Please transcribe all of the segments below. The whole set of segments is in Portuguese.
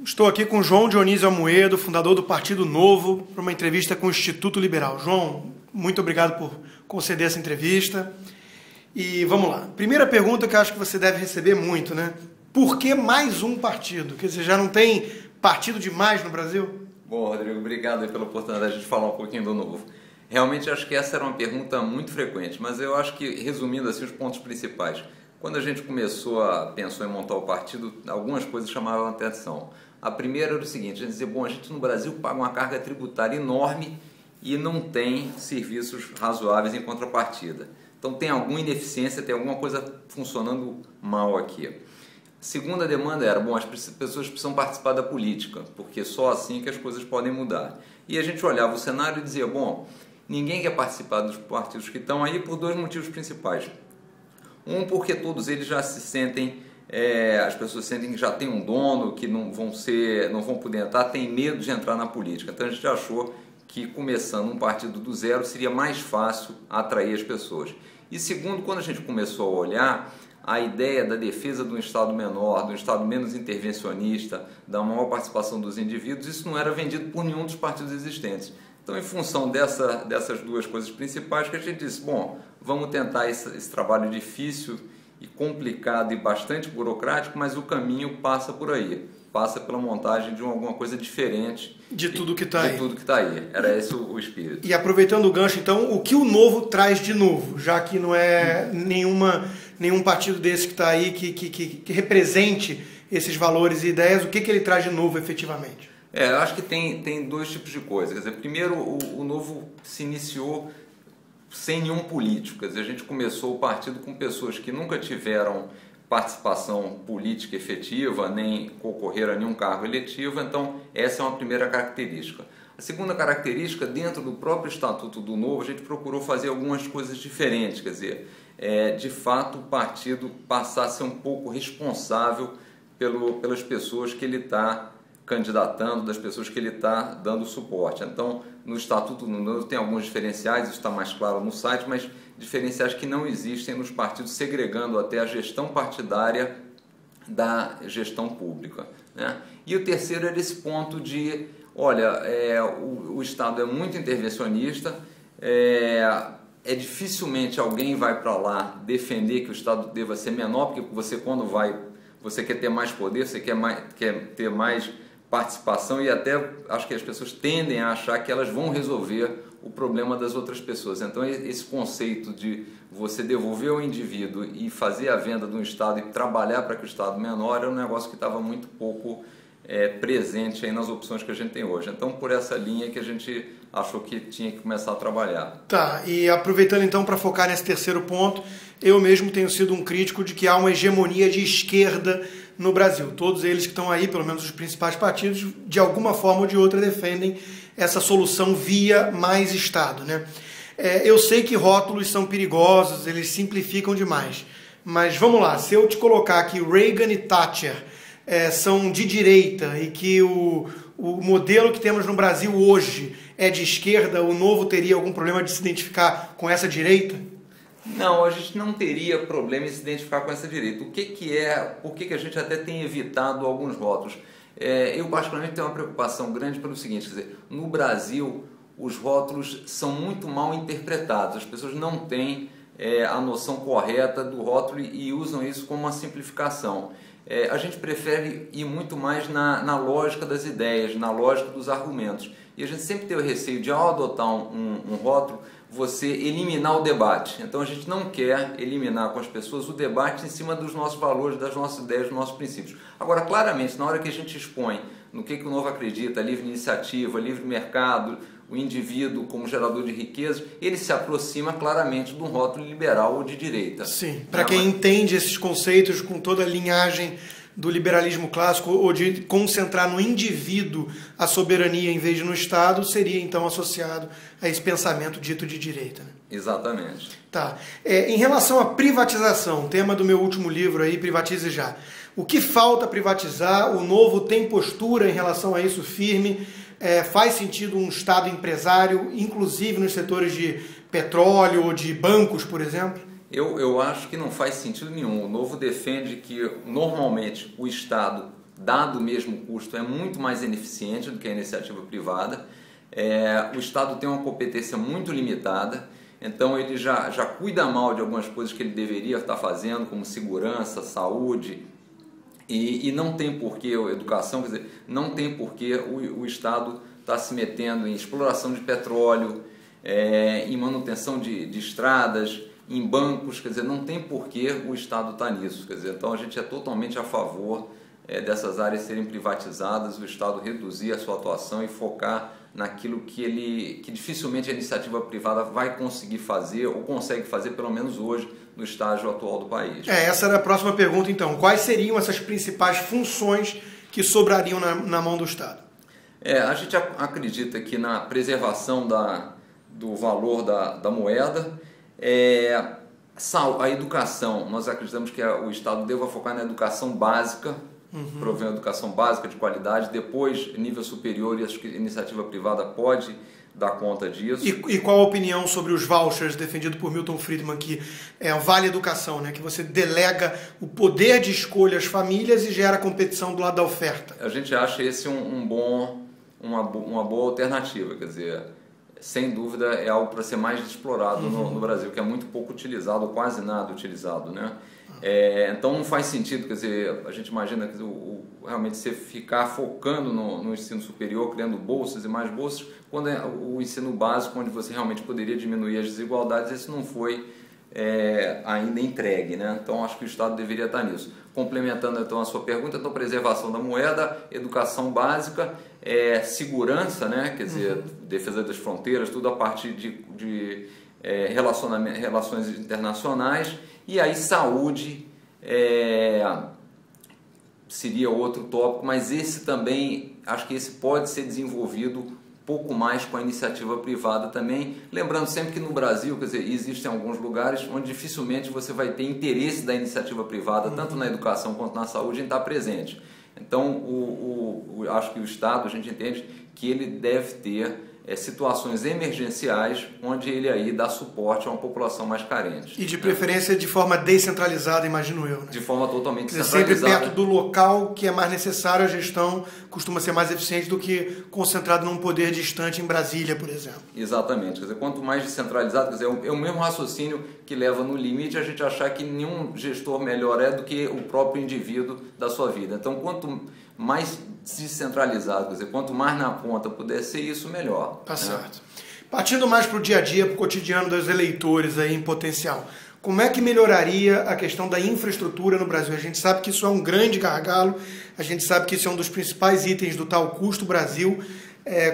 Estou aqui com João Dionísio Amoedo, fundador do Partido Novo, para uma entrevista com o Instituto Liberal. João, muito obrigado por conceder essa entrevista. E vamos lá. Primeira pergunta que eu acho que você deve receber muito, né? Por que mais um partido? Quer dizer, já não tem partido demais no Brasil? Bom, Rodrigo, obrigado aí pela oportunidade de falar um pouquinho do Novo. Realmente acho que essa era uma pergunta muito frequente, mas eu acho que, resumindo assim, os pontos principais. Quando a gente pensou em montar o partido, algumas coisas chamavam a atenção. A primeira era o seguinte, a gente dizia, bom, a gente no Brasil paga uma carga tributária enorme e não tem serviços razoáveis em contrapartida. Então tem alguma ineficiência, tem alguma coisa funcionando mal aqui. Segunda demanda era, bom, as pessoas precisam participar da política, porque só assim que as coisas podem mudar. E a gente olhava o cenário e dizia, bom, ninguém quer participar dos partidos que estão aí por dois motivos principais. Um, porque todos eles já se sentem, as pessoas sentem que já tem um dono, que não vão poder entrar, tem medo de entrar na política. Então a gente achou que começando um partido do zero seria mais fácil atrair as pessoas. E segundo, quando a gente começou a olhar, a ideia da defesa de um Estado menor, de um Estado menos intervencionista, da maior participação dos indivíduos, isso não era vendido por nenhum dos partidos existentes. Então, em função dessas duas coisas principais, que a gente disse, bom, vamos tentar esse trabalho difícil e complicado e bastante burocrático, mas o caminho passa por aí. Passa pela montagem de alguma coisa diferente de tudo que está aí. De tudo que está aí. Era esse o espírito. E aproveitando o gancho, então, o que o Novo traz de novo? Já que não é nenhum partido desse que está aí que represente esses valores e ideias, o que ele traz de novo efetivamente? Eu acho que tem dois tipos de coisa. Quer dizer, primeiro, o Novo se iniciou sem nenhum político. Quer dizer, a gente começou o partido com pessoas que nunca tiveram participação política efetiva, nem concorreram a nenhum cargo eletivo. Então, essa é uma primeira característica. A segunda característica, dentro do próprio Estatuto do Novo, a gente procurou fazer algumas coisas diferentes. Quer dizer, de fato, o partido passar a ser um pouco responsável pelas pessoas que ele está candidatando, das pessoas que ele está dando suporte. Então, no Estatuto do Novo tem alguns diferenciais, isso está mais claro no site, mas diferenciais que não existem nos partidos, segregando até a gestão partidária da gestão pública, né? E o terceiro era esse ponto de, olha, o Estado é muito intervencionista, dificilmente alguém vai para lá defender que o Estado deva ser menor, porque você quando vai, você quer ter mais poder, você quer ter mais participação e até acho que as pessoas tendem a achar que elas vão resolver o problema das outras pessoas. Então esse conceito de você devolver ao indivíduo e fazer a venda de um Estado e trabalhar para que o Estado menor é um negócio que estava muito pouco presente aí nas opções que a gente tem hoje. Então por essa linha que a gente achou que tinha que começar a trabalhar. Tá, e aproveitando então para focar nesse terceiro ponto, eu mesmo tenho sido um crítico de que há uma hegemonia de esquerda no Brasil. Todos eles que estão aí, pelo menos os principais partidos, de alguma forma ou de outra defendem essa solução via mais Estado, né? Eu sei que rótulos são perigosos, eles simplificam demais, mas vamos lá, se eu te colocar que Reagan e Thatcher são de direita e que o modelo que temos no Brasil hoje é de esquerda, o Novo teria algum problema de se identificar com essa direita? Não, a gente não teria problema em se identificar com essa direita. Por que a gente até tem evitado alguns rótulos? Eu particularmente tenho uma preocupação grande pelo seguinte, quer dizer, no Brasil os rótulos são muito mal interpretados, as pessoas não têm a noção correta do rótulo e usam isso como uma simplificação. A gente prefere ir muito mais na lógica das ideias, na lógica dos argumentos. E a gente sempre tem o receio de, ao adotar um rótulo, você eliminar o debate. Então a gente não quer eliminar com as pessoas o debate em cima dos nossos valores, das nossas ideias, dos nossos princípios. Agora, claramente, na hora que a gente expõe no que o Novo acredita, livre iniciativa, livre mercado, o indivíduo como gerador de riquezas, ele se aproxima claramente de um rótulo liberal ou de direita. Sim, para quem entende esses conceitos com toda a linhagem do liberalismo clássico ou de concentrar no indivíduo a soberania em vez de no Estado, seria então associado a esse pensamento dito de direita, né? Exatamente. Tá. Em relação à privatização, tema do meu último livro aí, Privatize Já. O que falta privatizar? O Novo tem postura em relação a isso firme? Faz sentido um Estado empresário, inclusive nos setores de petróleo ou de bancos, por exemplo? Eu acho que não faz sentido nenhum. O Novo defende que, normalmente, o Estado dado o mesmo custo, é muito mais ineficiente do que a iniciativa privada. O Estado tem uma competência muito limitada, então ele já cuida mal de algumas coisas que ele deveria estar fazendo, como segurança, saúde, e não tem porquê, educação, quer dizer, não tem porquê o Estado estar se metendo em exploração de petróleo, em manutenção de estradas, em bancos, quer dizer, não tem porquê o Estado estar nisso, quer dizer, então a gente é totalmente a favor dessas áreas serem privatizadas, o Estado reduzir a sua atuação e focar naquilo que dificilmente a iniciativa privada vai conseguir fazer ou consegue fazer, pelo menos hoje, no estágio atual do país. Essa era a próxima pergunta, então. Quais seriam essas principais funções que sobrariam na mão do Estado? A gente acredita que na preservação do valor da moeda, a educação, nós acreditamos que o Estado deva focar na educação básica, prover uma educação básica de qualidade, depois nível superior, e acho que a iniciativa privada pode dar conta disso. E qual a opinião sobre os vouchers defendido por Milton Friedman, que é a Vale Educação, né? Que você delega o poder de escolha às famílias e gera competição do lado da oferta? A gente acha esse uma boa alternativa, quer dizer, sem dúvida é algo para ser mais explorado no Brasil, que é muito pouco utilizado, ou quase nada utilizado, né? Então não faz sentido, quer dizer, a gente imagina que realmente você ficar focando no ensino superior, criando bolsas e mais bolsas, quando o ensino básico, onde você realmente poderia diminuir as desigualdades, esse não foi ainda entregue, né? Então acho que o Estado deveria estar nisso. Complementando então a sua pergunta, então preservação da moeda, educação básica, segurança, né? Quer dizer, defesa das fronteiras, tudo a partir de relações internacionais, e aí saúde seria outro tópico, mas esse também, acho que esse pode ser desenvolvido pouco mais com a iniciativa privada também, lembrando sempre que no Brasil, quer dizer, existem alguns lugares onde dificilmente você vai ter interesse da iniciativa privada, tanto na educação quanto na saúde, em estar presente. Então, acho que o Estado, a gente entende que ele deve ter situações emergenciais onde ele aí dá suporte a uma população mais carente. E de preferência de forma descentralizada, imagino eu, né? De forma totalmente descentralizada. Sempre perto do local que é mais necessário, a gestão costuma ser mais eficiente do que concentrado num poder distante em Brasília, por exemplo. Exatamente. Quer dizer, quanto mais descentralizado, quer dizer, é o mesmo raciocínio que leva no limite a gente achar que nenhum gestor melhor do que o próprio indivíduo da sua vida. Então, quanto mais descentralizado, quer dizer, quanto mais na ponta puder ser isso, melhor. Tá certo. Partindo mais para o dia a dia, para o cotidiano dos eleitores aí em potencial, como é que melhoraria a questão da infraestrutura no Brasil? A gente sabe que isso é um grande gargalo, a gente sabe que isso é um dos principais itens do tal custo Brasil.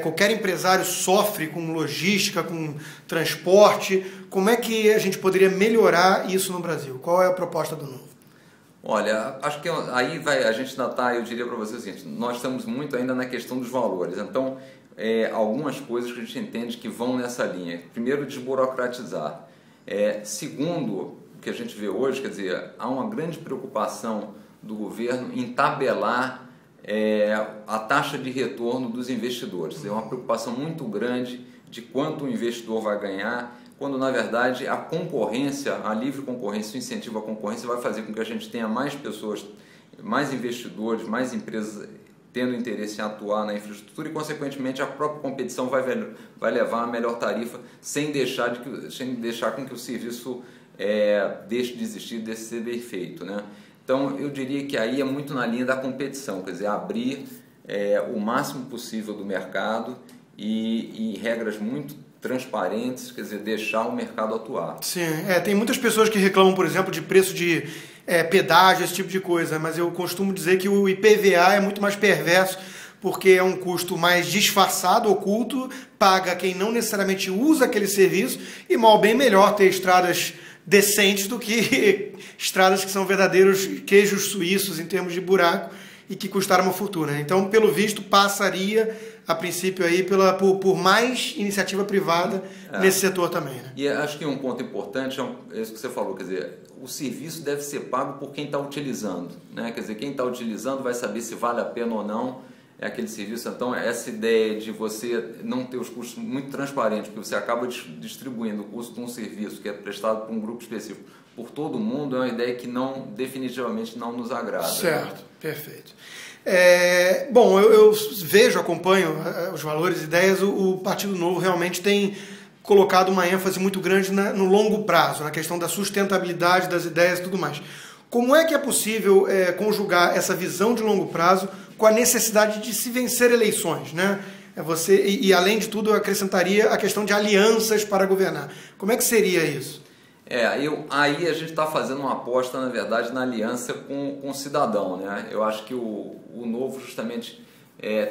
Qualquer empresário sofre com logística, com transporte. Como é que a gente poderia melhorar isso no Brasil? Qual é a proposta do Novo? Olha, acho que aí a gente ainda está, eu diria para você o seguinte, nós estamos muito ainda na questão dos valores, então algumas coisas que a gente entende que vão nessa linha. Primeiro, desburocratizar. Segundo, o que a gente vê hoje, quer dizer, há uma grande preocupação do governo em tabelar a taxa de retorno dos investidores. É uma preocupação muito grande de quanto o investidor vai ganhar, quando na verdade a concorrência, a livre concorrência, o incentivo à concorrência vai fazer com que a gente tenha mais pessoas, mais investidores, mais empresas tendo interesse em atuar na infraestrutura e consequentemente a própria competição vai levar a melhor tarifa sem deixar com que o serviço deixe de existir, deixe de ser bem feito, né? Então eu diria que aí é muito na linha da competição, quer dizer, abrir o máximo possível do mercado e regras muito transparentes, quer dizer, deixar o mercado atuar. Sim, tem muitas pessoas que reclamam, por exemplo, de preço de pedágio, esse tipo de coisa, mas eu costumo dizer que o IPVA é muito mais perverso, porque é um custo mais disfarçado, oculto, paga quem não necessariamente usa aquele serviço, e mal bem melhor ter estradas decentes do que estradas que são verdadeiros queijos suíços em termos de buraco e que custaram uma fortuna. Então, pelo visto, passaria a princípio aí por mais iniciativa privada nesse setor também, né? E acho que um ponto importante é isso que você falou, quer dizer, o serviço deve ser pago por quem está utilizando, né? Quer dizer, quem está utilizando vai saber se vale a pena ou não é aquele serviço. Então, essa ideia de você não ter os custos muito transparentes, porque você acaba distribuindo o custo de um serviço que é prestado por um grupo específico por todo mundo, é uma ideia que definitivamente não nos agrada. Certo, perfeito. Bom, eu vejo, acompanho os valores e ideias, o Partido Novo realmente tem colocado uma ênfase muito grande no longo prazo, na questão da sustentabilidade das ideias e tudo mais. Como é que é possível conjugar essa visão de longo prazo com a necessidade de se vencer eleições, né? E além de tudo, eu acrescentaria a questão de alianças para governar. Como é que seria isso? Aí a gente está fazendo uma aposta, na verdade, na aliança com o cidadão, né? Eu acho que o Novo justamente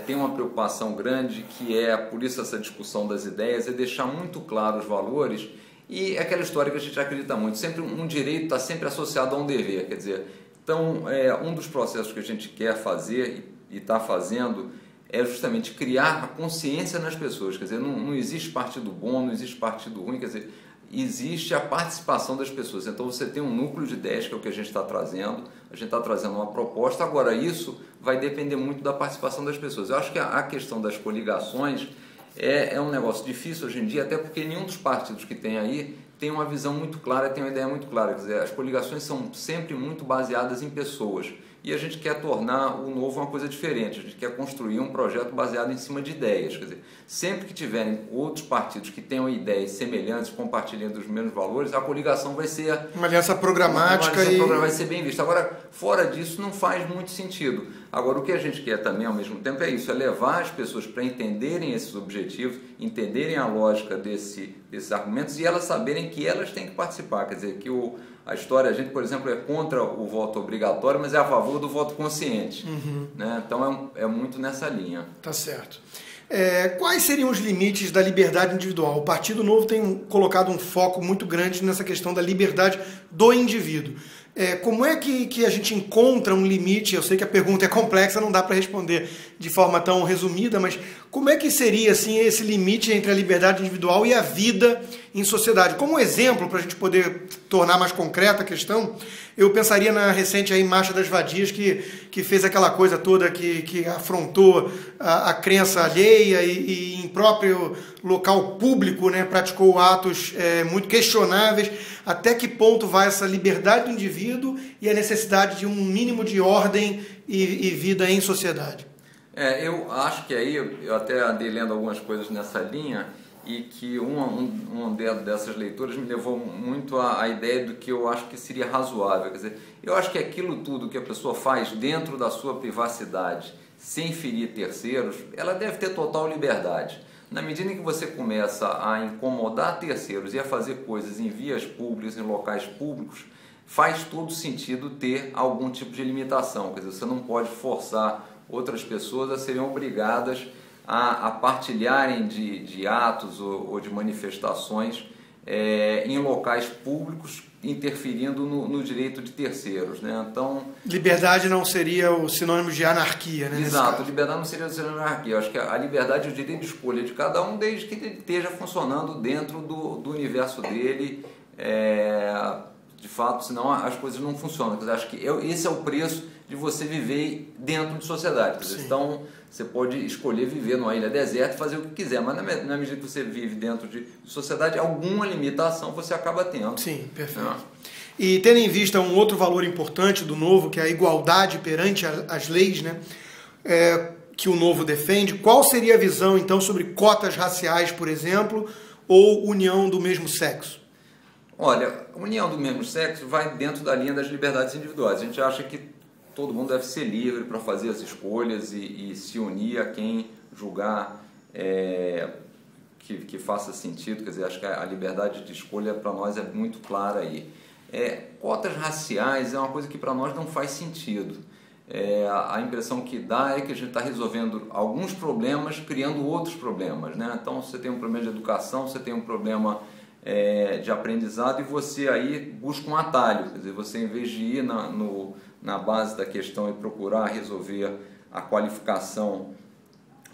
tem uma preocupação grande, que por isso essa discussão das ideias, é deixar muito claro os valores e aquela história que a gente acredita muito, sempre um direito está sempre associado a um dever, quer dizer, então um dos processos que a gente quer fazer e está fazendo é justamente criar a consciência nas pessoas, quer dizer, não existe partido bom, não existe partido ruim, quer dizer, existe a participação das pessoas. Então você tem um núcleo de ideias, que é o que a gente está trazendo, a gente está trazendo uma proposta, agora isso vai depender muito da participação das pessoas. Eu acho que a questão das coligações é um negócio difícil hoje em dia, até porque nenhum dos partidos que tem aí tem uma visão muito clara, tem uma ideia muito clara, quer dizer, as coligações são sempre muito baseadas em pessoas. E a gente quer tornar o Novo uma coisa diferente, a gente quer construir um projeto baseado em cima de ideias. Quer dizer, sempre que tiverem outros partidos que tenham ideias semelhantes, compartilhando os mesmos valores, a coligação vai ser uma aliança programática vai ser bem vista. Agora, fora disso, não faz muito sentido. Agora, o que a gente quer também, ao mesmo tempo, é isso, é levar as pessoas para entenderem esses objetivos, entenderem a lógica desses argumentos e elas saberem que elas têm que participar. Quer dizer, que a história, a gente, por exemplo, é contra o voto obrigatório, mas é a favor do voto consciente. Né? Então, é muito nessa linha. Tá certo. Quais seriam os limites da liberdade individual? O Partido Novo tem colocado um foco muito grande nessa questão da liberdade do indivíduo. Como é que a gente encontra um limite? Eu sei que a pergunta é complexa, não dá para responder de forma tão resumida, mas como é que seria assim, esse limite entre a liberdade individual e a vida em sociedade? Como exemplo, para a gente poder tornar mais concreta a questão, eu pensaria na recente aí Marcha das Vadias, que fez aquela coisa toda que afrontou a crença alheia e em próprio local público, né, praticou atos muito questionáveis. Até que ponto vai essa liberdade do indivíduo e a necessidade de um mínimo de ordem e vida em sociedade? Eu acho que aí, eu até andei lendo algumas coisas nessa linha, e que uma dessas leituras me levou muito à ideia do que eu acho que seria razoável. Quer dizer, eu acho que aquilo tudo que a pessoa faz dentro da sua privacidade, sem ferir terceiros, ela deve ter total liberdade. Na medida em que você começa a incomodar terceiros e a fazer coisas em vias públicas, em locais públicos, faz todo sentido ter algum tipo de limitação. Quer dizer, você não pode forçar outras pessoas a serem obrigadas a partilharem de atos ou de manifestações em locais públicos, interferindo no direito de terceiros, né? Então, liberdade não seria o sinônimo de anarquia, né? Exato, liberdade não seria o sinônimo de anarquia. Eu acho que a liberdade é o direito de escolha de cada um, desde que ele esteja funcionando dentro do universo dele. De fato, senão as coisas não funcionam. Quer dizer, acho que esse é o preço de você viver dentro de sociedade. Quer dizer, então, você pode escolher viver numa ilha deserta e fazer o que quiser, mas na medida que você vive dentro de sociedade, alguma limitação você acaba tendo. Sim, perfeito. E tendo em vista um outro valor importante do Novo, que é a igualdade perante as leis, né, que o Novo defende, qual seria a visão, então, sobre cotas raciais, por exemplo, ou união do mesmo sexo? Olha, a união do mesmo sexo vai dentro da linha das liberdades individuais. A gente acha que todo mundo deve ser livre para fazer as escolhas e se unir a quem julgar que faça sentido. Quer dizer, acho que a liberdade de escolha para nós é muito clara aí. Cotas raciais é uma coisa que para nós não faz sentido. A impressão que dá é que a gente está resolvendo alguns problemas, criando outros problemas, né? Então, você tem um problema de educação, você tem um problema de aprendizado e você aí busca um atalho. Quer dizer, você, em vez de ir na base da questão e procurar resolver a qualificação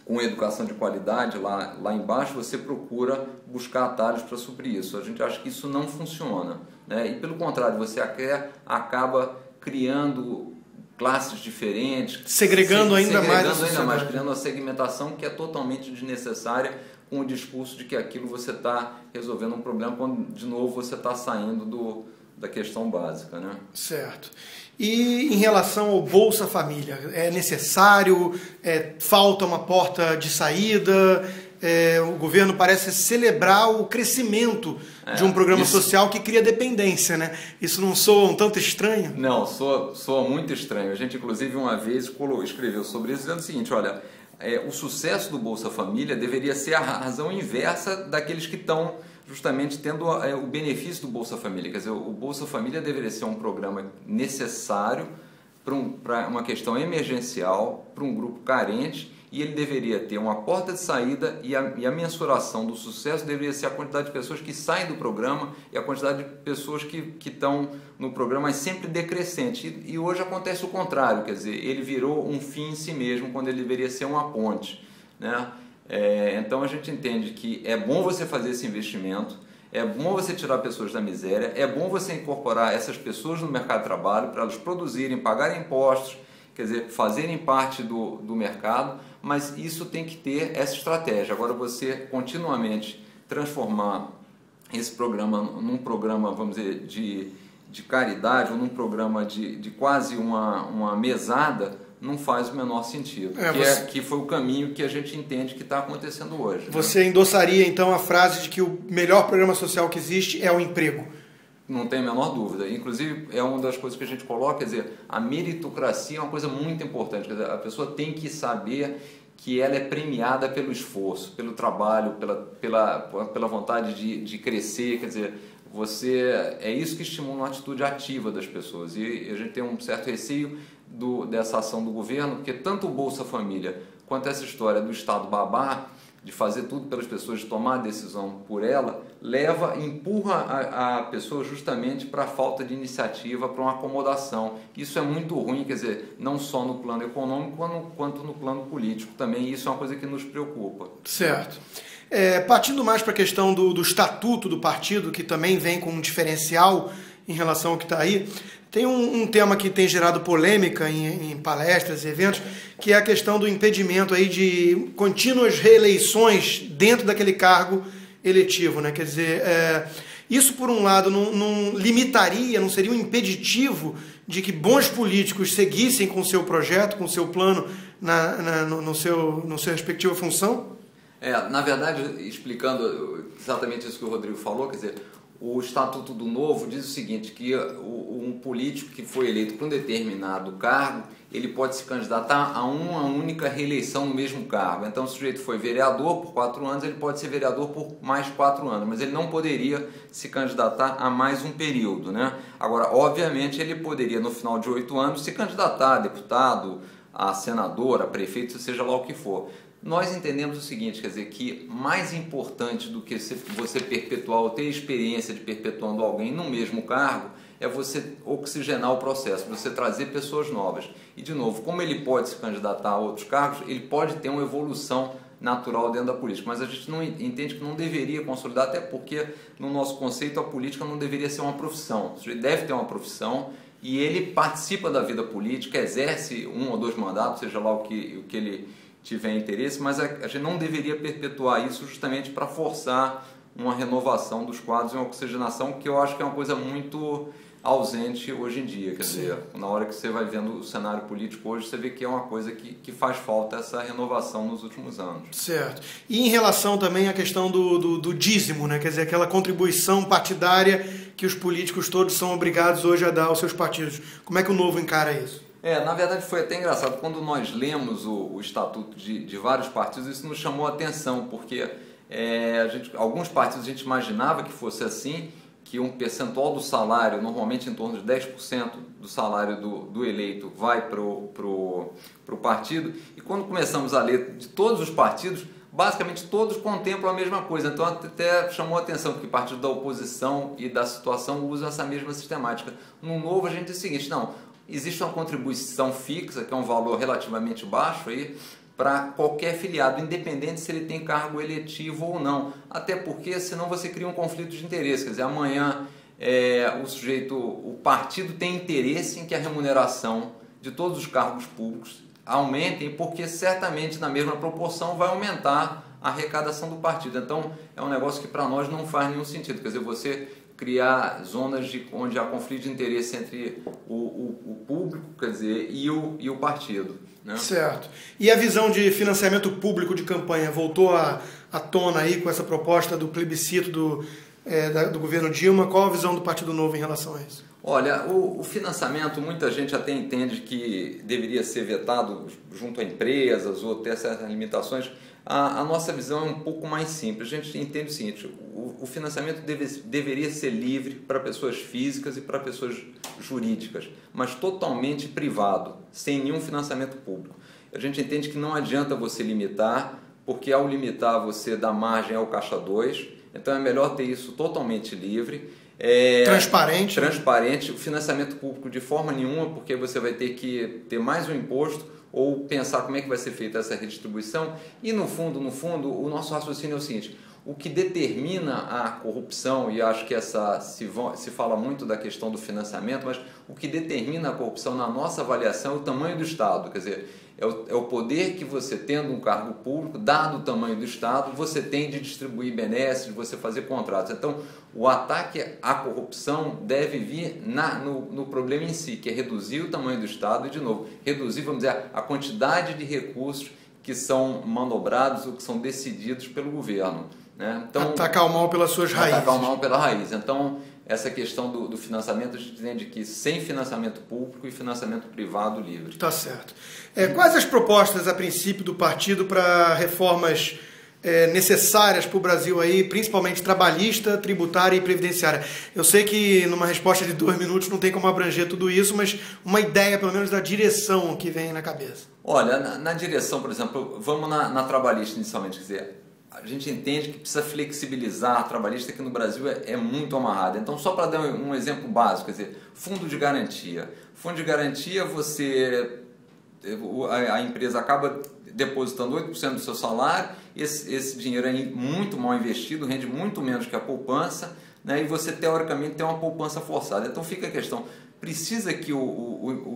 com educação de qualidade lá embaixo, você procura buscar atalhos para suprir isso. A gente acha que isso não funciona, né? E pelo contrário, você acaba criando classes diferentes. Segregando ainda mais, criando uma segmentação que é totalmente desnecessária, com o discurso de que aquilo você está resolvendo um problema, quando, de novo, você está saindo da questão básica, né? Certo. E em relação ao Bolsa Família, é necessário? Falta uma porta de saída? O governo parece celebrar o crescimento de um programa social que cria dependência, né? Isso não soa um tanto estranho? Não, soa muito estranho. A gente, inclusive, uma vez escreveu sobre isso, dizendo o seguinte, olha, o sucesso do Bolsa Família deveria ser a razão inversa daqueles que estão justamente tendo o benefício do Bolsa Família. Quer dizer, o Bolsa Família deveria ser um programa necessário para uma questão emergencial, para um grupo carente, e ele deveria ter uma porta de saída, e a mensuração do sucesso deveria ser a quantidade de pessoas que saem do programa e a quantidade de pessoas que estão no programa, mas sempre decrescente. E hoje acontece o contrário, quer dizer, ele virou um fim em si mesmo, quando ele deveria ser uma ponte, né? Então a gente entende que é bom você fazer esse investimento, é bom você tirar pessoas da miséria, é bom você incorporar essas pessoas no mercado de trabalho para elas produzirem, pagarem impostos, quer dizer, fazerem parte do mercado, mas isso tem que ter essa estratégia. Agora, você continuamente transformar esse programa num programa, vamos dizer, de caridade, ou num programa de quase uma mesada, não faz o menor sentido, que foi o caminho que a gente entende que está acontecendo hoje. Você endossaria, então, a frase de que o melhor programa social que existe é o emprego? Não tem a menor dúvida. Inclusive, é uma das coisas que a gente coloca, quer dizer, a meritocracia é uma coisa muito importante. Quer dizer, a pessoa tem que saber que ela é premiada pelo esforço, pelo trabalho, pela vontade de crescer. Quer dizer, é isso que estimula uma atitude ativa das pessoas. E a gente tem um certo receio dessa ação do governo, porque tanto o Bolsa Família quanto essa história do Estado babá, de fazer tudo pelas pessoas, de tomar a decisão por ela, empurra a pessoa justamente para a falta de iniciativa, para uma acomodação. Isso é muito ruim, quer dizer, não só no plano econômico, quanto no plano político também. Isso é uma coisa que nos preocupa. Certo. Partindo mais para a questão do estatuto do partido, que também vem com um diferencial em relação ao que está aí, tem um tema que tem gerado polêmica em palestras e eventos, que é a questão do impedimento aí de contínuas reeleições dentro daquele cargo eletivo, né? Quer dizer, isso por um lado não limitaria, não seria um impeditivo de que bons políticos seguissem com o seu projeto, com o seu plano no seu respectiva função? Na verdade, explicando exatamente isso que o Rodrigo falou, quer dizer, o Estatuto do Novo diz o seguinte, que um político que foi eleito para um determinado cargo, ele pode se candidatar a uma única reeleição no mesmo cargo. Então, se o sujeito foi vereador por 4 anos, ele pode ser vereador por mais 4 anos, mas ele não poderia se candidatar a mais um período, né? Agora, obviamente, ele poderia, no final de 8 anos, se candidatar a deputado, a senador, a prefeito, seja lá o que for. Nós entendemos o seguinte, quer dizer, que mais importante do que você perpetuar ou ter experiência de perpetuando alguém no mesmo cargo é você oxigenar o processo, você trazer pessoas novas. E, de novo, como ele pode se candidatar a outros cargos, ele pode ter uma evolução natural dentro da política, mas a gente não entende que não deveria consolidar, até porque, no nosso conceito, a política não deveria ser uma profissão. Ele deve ter uma profissão e ele participa da vida política, exerce 1 ou 2 mandatos, seja lá o que ele tiver interesse, mas a gente não deveria perpetuar isso justamente para forçar uma renovação dos quadros e uma oxigenação, que eu acho que é uma coisa muito ausente hoje em dia. Quer dizer, na hora que você vai vendo o cenário político hoje, você vê que é uma coisa que faz falta essa renovação nos últimos anos. Certo. E em relação também à questão do dízimo, né? Quer dizer, aquela contribuição partidária que os políticos todos são obrigados hoje a dar aos seus partidos. Como é que o Novo encara isso? Na verdade foi até engraçado, quando nós lemos o estatuto de vários partidos, isso nos chamou a atenção, porque alguns partidos a gente imaginava que fosse assim, que um percentual do salário, normalmente em torno de 10% do salário do eleito vai para o partido, e quando começamos a ler de todos os partidos, basicamente todos contemplam a mesma coisa. Então até chamou a atenção, porque partidos da oposição e da situação usam essa mesma sistemática. No Novo a gente diz o seguinte, não, existe uma contribuição fixa, que é um valor relativamente baixo aí, para qualquer filiado, independente se ele tem cargo eletivo ou não. Até porque senão você cria um conflito de interesse. Quer dizer, amanhã o partido tem interesse em que a remuneração de todos os cargos públicos aumentem, porque certamente na mesma proporção vai aumentar a arrecadação do partido. Então é um negócio que para nós não faz nenhum sentido, quer dizer, você criar zonas onde há conflito de interesse entre o público, quer dizer, e o partido. Né? Certo. E a visão de financiamento público de campanha voltou à tona aí com essa proposta do plebiscito do governo Dilma? Qual a visão do Partido Novo em relação a isso? Olha, o financiamento, muita gente até entende que deveria ser vetado junto a empresas ou ter certas limitações. A nossa visão é um pouco mais simples. A gente entende o seguinte, o financiamento deveria ser livre para pessoas físicas e para pessoas jurídicas, mas totalmente privado, sem nenhum financiamento público. A gente entende que não adianta você limitar, porque ao limitar você dá margem ao Caixa 2, então é melhor ter isso totalmente livre. Transparente. Transparente, o financiamento público de forma nenhuma, porque você vai ter que ter mais um imposto ou pensar como é que vai ser feita essa redistribuição. E no fundo, o nosso raciocínio é o seguinte, o que determina a corrupção, e acho que se fala muito da questão do financiamento, mas o que determina a corrupção na nossa avaliação é o tamanho do Estado, quer dizer, é o poder que você, tendo um cargo público, dado o tamanho do Estado, você tem de distribuir benesses, de você fazer contratos. Então, o ataque à corrupção deve vir no problema em si, que é reduzir o tamanho do Estado e, de novo, reduzir, vamos dizer, a quantidade de recursos que são manobrados ou que são decididos pelo governo. Né? Então, atacar o mal pelas suas raízes. Atacar o mal pela raiz. Então, essa questão do financiamento, a gente entende que sem financiamento público e financiamento privado livre. Tá certo. Quais as propostas, a princípio, do partido para reformas necessárias para o Brasil, aí, principalmente trabalhista, tributária e previdenciária? Eu sei que numa resposta de 2 minutos não tem como abranger tudo isso, mas uma ideia, pelo menos, da direção que vem na cabeça. Olha, na direção, por exemplo, vamos na trabalhista inicialmente, quer dizer, a gente entende que precisa flexibilizar a trabalhista, que no Brasil é muito amarrada. Então, só para dar um exemplo básico, quer dizer, fundo de garantia. Fundo de garantia, a empresa acaba depositando 8% do seu salário, esse dinheiro é muito mal investido, rende muito menos que a poupança, né, e você, teoricamente, tem uma poupança forçada. Então, fica a questão, precisa que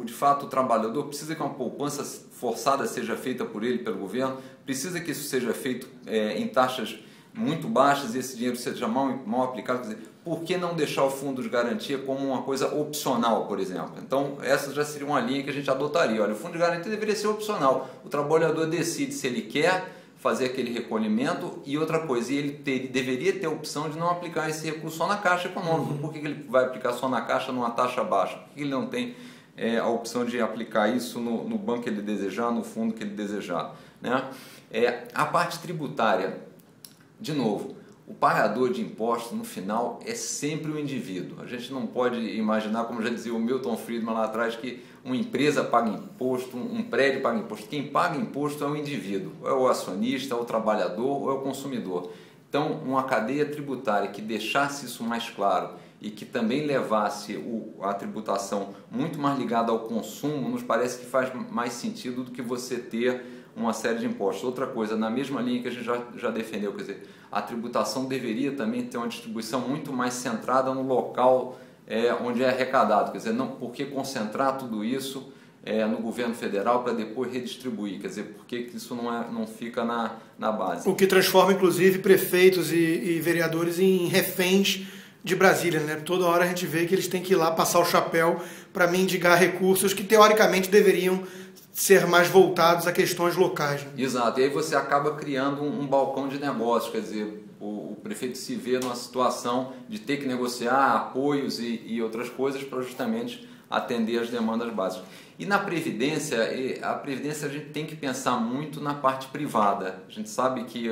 de fato o trabalhador precisa que uma poupança forçada seja feita por ele, pelo governo, precisa que isso seja feito em taxas muito baixas e esse dinheiro seja mal aplicado. Quer dizer, por que não deixar o fundo de garantia como uma coisa opcional, por exemplo? Então, essa já seria uma linha que a gente adotaria. Olha, o fundo de garantia deveria ser opcional. O trabalhador decide se ele quer fazer aquele recolhimento, e outra coisa, ele deveria ter a opção de não aplicar esse recurso só na Caixa Econômica. Por que ele vai aplicar só na Caixa numa taxa baixa? Por que ele não tem a opção de aplicar isso no banco que ele desejar, no fundo que ele desejar? Né? A parte tributária, de novo, o pagador de impostos no final é sempre o indivíduo. A gente não pode imaginar, como já dizia o Milton Friedman lá atrás, que uma empresa paga imposto, um prédio paga imposto. Quem paga imposto é o indivíduo, ou é o acionista, ou é o trabalhador, ou é o consumidor. Então, uma cadeia tributária que deixasse isso mais claro e que também levasse a tributação muito mais ligada ao consumo, nos parece que faz mais sentido do que você ter uma série de impostos. Outra coisa, na mesma linha que a gente já defendeu, quer dizer, a tributação deveria também ter uma distribuição muito mais centrada no local onde é arrecadado, quer dizer, não, por que concentrar tudo isso no governo federal para depois redistribuir, quer dizer, por que isso não fica na base? O que transforma, inclusive, prefeitos e vereadores em reféns de Brasília, né? Toda hora a gente vê que eles têm que ir lá passar o chapéu para mendigar recursos que, teoricamente, deveriam ser mais voltados a questões locais. Né? Exato, e aí você acaba criando um balcão de negócios, quer dizer, o prefeito se vê numa situação de ter que negociar apoios e outras coisas para justamente atender as demandas básicas. E na Previdência, a gente tem que pensar muito na parte privada. A gente sabe que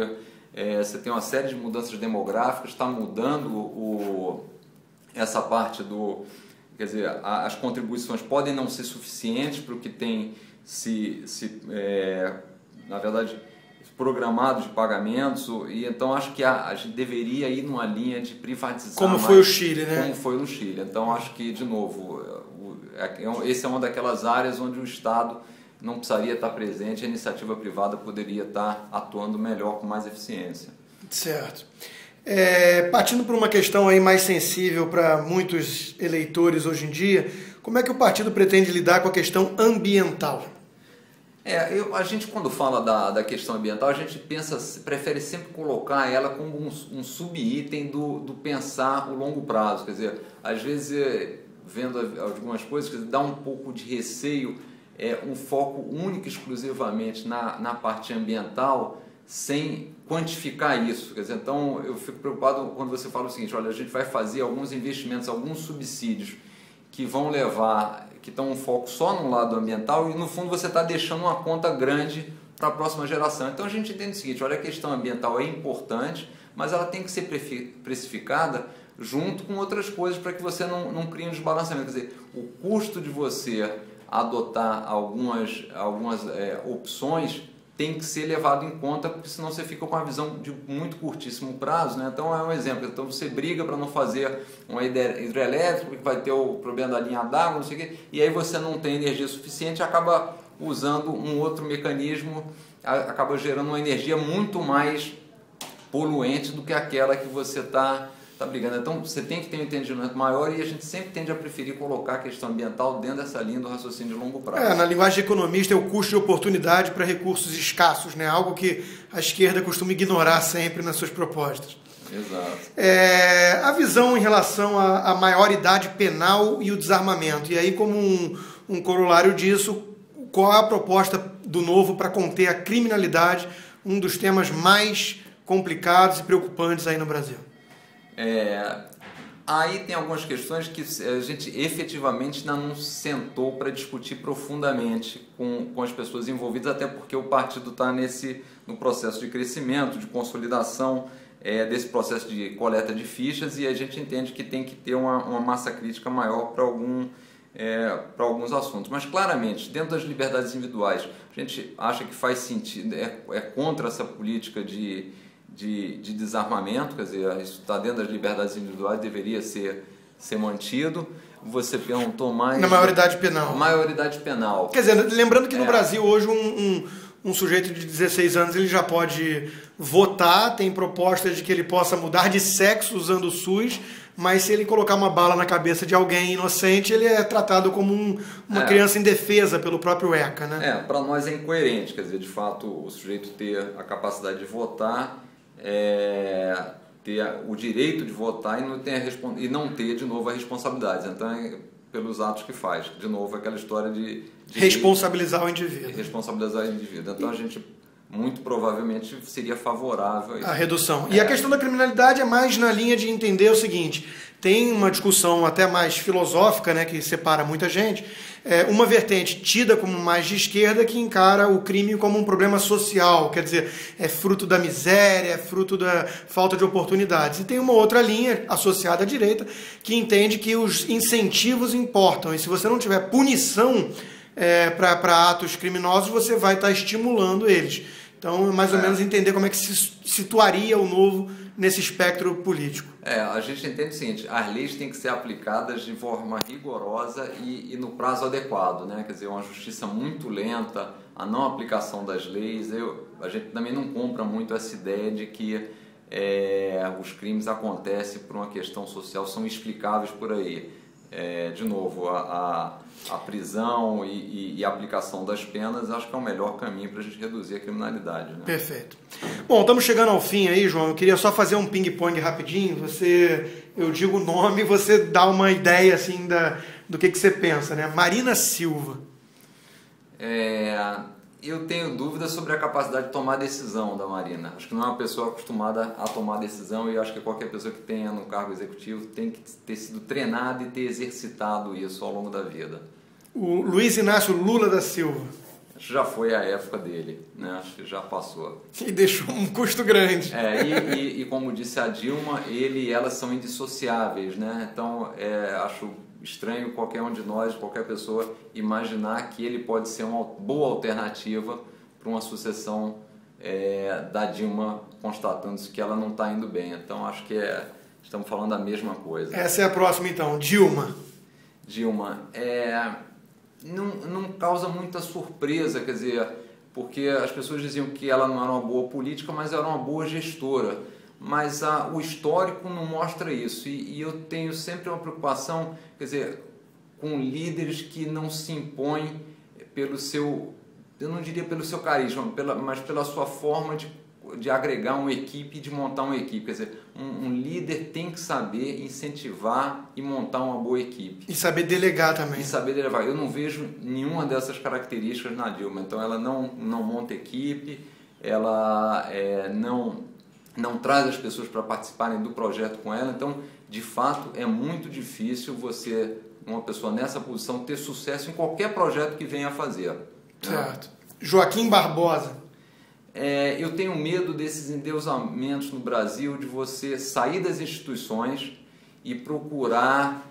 você tem uma série de mudanças demográficas, está mudando essa parte quer dizer, as contribuições podem não ser suficientes para o que tem na verdade, programados de pagamentos, e então acho que a gente deveria ir numa linha de privatizar. Como foi o Chile, né? Como foi no Chile. Então acho que, de novo, essa é uma daquelas áreas onde o Estado não precisaria estar presente, a iniciativa privada poderia estar atuando melhor, com mais eficiência. Certo. Partindo por uma questão aí mais sensível para muitos eleitores hoje em dia, Como é que o partido pretende lidar com a questão ambiental? A gente quando fala da questão ambiental, a gente prefere sempre colocar ela como um sub-item do pensar o longo prazo. Quer dizer, às vezes, vendo algumas coisas, dá um pouco de receio, um foco único exclusivamente na parte ambiental, sem quantificar isso. Quer dizer, então eu fico preocupado quando você fala o seguinte: olha, a gente vai fazer alguns investimentos, alguns subsídios que vão levar, que estão um foco só no lado ambiental, e no fundo você está deixando uma conta grande para a próxima geração. Então a gente entende o seguinte: olha, a questão ambiental é importante, mas ela tem que ser precificada junto com outras coisas para que você não crie um desbalanceamento. Quer dizer, o custo de você adotar algumas opções tem que ser levado em conta, porque senão você fica com uma visão de muito curtíssimo prazo, né? Então é um exemplo: então você briga para não fazer uma hidrelétrica, porque vai ter o problema da linha d'água, não sei o quê, e aí você não tem energia suficiente, acaba usando um outro mecanismo, acaba gerando uma energia muito mais poluente do que aquela que você está brigando. Então você tem que ter um entendimento maior, e a gente sempre tende a preferir colocar a questão ambiental dentro dessa linha do raciocínio de longo prazo. Na linguagem de economista, é o custo de oportunidade para recursos escassos, né? Algo que a esquerda costuma ignorar sempre nas suas propostas. Exato. A visão em relação à maioridade penal e o desarmamento. E aí, como um corolário disso, qual é a proposta do Novo para conter a criminalidade, um dos temas mais complicados e preocupantes aí no Brasil? Aí tem algumas questões que a gente efetivamente ainda não sentou para discutir profundamente com as pessoas envolvidas, até porque o partido está no processo de crescimento, de consolidação desse processo de coleta de fichas, e a gente entende que tem que ter uma massa crítica maior para alguns assuntos. Mas claramente, dentro das liberdades individuais, a gente acha que faz sentido, é contra essa política de desarmamento. Quer dizer, isso está dentro das liberdades individuais, deveria ser mantido. Você perguntou mais... Na maioridade penal. Maioridade penal. Quer dizer, lembrando que no Brasil hoje um sujeito de 16 anos ele já pode votar, tem propostas de que ele possa mudar de sexo usando o SUS, mas se ele colocar uma bala na cabeça de alguém inocente, ele é tratado como uma criança indefesa pelo próprio ECA, né? Para nós é incoerente. Quer dizer, de fato, o sujeito ter a capacidade de votar, ter o direito de votar e não ter de novo a responsabilidade. Então pelos atos que faz. De novo, aquela história de responsabilizar o indivíduo. Responsabilizar o indivíduo. Então a gente muito provavelmente seria favorável a isso. A redução. E a questão da criminalidade é mais na linha de entender o seguinte: tem uma discussão até mais filosófica, né, que separa muita gente. Uma vertente tida como mais de esquerda, que encara o crime como um problema social, quer dizer, é fruto da miséria, é fruto da falta de oportunidades. E tem uma outra linha associada à direita, que entende que os incentivos importam, e se você não tiver punição para atos criminosos, você vai estar estimulando eles. Então, mais ou menos entender como é que se situaria o Novo nesse espectro político. A gente entende o seguinte: as leis têm que ser aplicadas de forma rigorosa e no prazo adequado, né? Quer dizer, uma justiça muito lenta, a não aplicação das leis. A gente também não compra muito essa ideia de que os crimes acontecem por uma questão social, são explicáveis por aí. De novo, a prisão e a aplicação das penas, acho que é o melhor caminho para a gente reduzir a criminalidade, né? Perfeito. Bom, estamos chegando ao fim aí, João. Eu queria só fazer um ping-pong rapidinho. Eu digo o nome e você dá uma ideia assim do que você pensa, né? Marina Silva. Eu tenho dúvidas sobre a capacidade de tomar decisão da Marina. Acho que não é uma pessoa acostumada a tomar decisão, e acho que qualquer pessoa que tenha no cargo executivo tem que ter sido treinada e ter exercitado isso ao longo da vida. O Luiz Inácio Lula da Silva. Acho que já foi a época dele, né? Acho que já passou. E deixou um custo grande. E como disse a Dilma, ele e ela são indissociáveis, né? Então, acho estranho qualquer um de nós, qualquer pessoa, imaginar que ele pode ser uma boa alternativa para uma sucessão da Dilma, constatando-se que ela não está indo bem. Então, acho que estamos falando da mesma coisa. Essa é a próxima, então. Dilma. Não causa muita surpresa, quer dizer, porque as pessoas diziam que ela não era uma boa política, mas era uma boa gestora. Mas o histórico não mostra isso, e eu tenho sempre uma preocupação, quer dizer, com líderes que não se impõem pelo seu, eu não diria pelo seu carisma, mas pela sua forma de agregar uma equipe, de montar uma equipe. Quer dizer, um líder tem que saber incentivar e montar uma boa equipe. E saber delegar também. E saber delegar. Eu não vejo nenhuma dessas características na Dilma. Então, ela não monta equipe, ela não traz as pessoas para participarem do projeto com ela. Então, de fato, é muito difícil você, uma pessoa nessa posição, ter sucesso em qualquer projeto que venha a fazer. Certo. Joaquim Barbosa. Eu tenho medo desses endeusamentos no Brasil, de você sair das instituições e procurar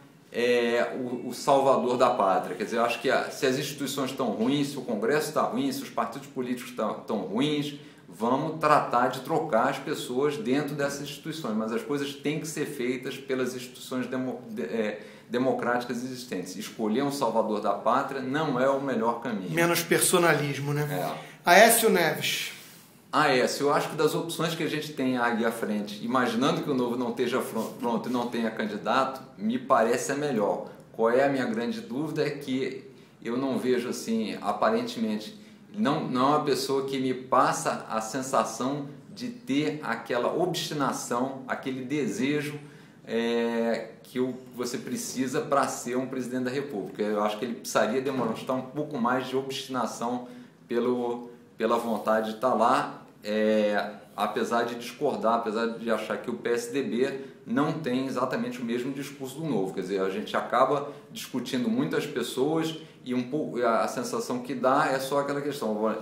o salvador da pátria. Quer dizer, eu acho que se as instituições estão ruins, se o Congresso está ruim, se os partidos políticos estão ruins, vamos tratar de trocar as pessoas dentro dessas instituições, mas as coisas têm que ser feitas pelas instituições democráticas existentes. Escolher um salvador da pátria não é o melhor caminho. Menos personalismo, né? Aécio Neves. Aécio, eu acho que das opções que a gente tem aí à frente, imaginando que o Novo não esteja pronto e não tenha candidato, me parece a melhor. Qual é a minha grande dúvida? É que eu não vejo assim, aparentemente, não é uma pessoa que me passa a sensação de ter aquela obstinação, aquele desejo que você precisa para ser um presidente da República. Eu acho que ele precisaria demonstrar um pouco mais de obstinação pela vontade de estar lá, apesar de discordar, apesar de achar que o PSDB não tem exatamente o mesmo discurso do Novo. Quer dizer, a gente acaba discutindo muitas pessoas e um pouco a sensação que dá é só aquela questão: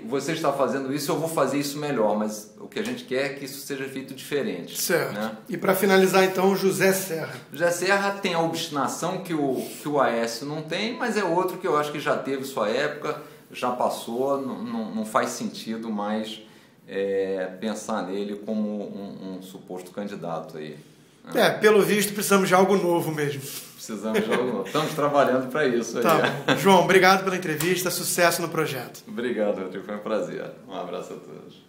você está fazendo isso, eu vou fazer isso melhor, mas o que a gente quer é que isso seja feito diferente. Certo. Né? E para finalizar então, José Serra. José Serra tem a obstinação que o Aécio não tem, mas é outro que eu acho que já teve sua época, já passou, não faz sentido mais pensar nele como um suposto candidato aí. Né? Pelo visto precisamos de algo novo mesmo. Precisamos de algo novo. Estamos trabalhando para isso aí. Tá bom. João, obrigado pela entrevista, sucesso no projeto. Obrigado, Rodrigo, foi um prazer. Um abraço a todos.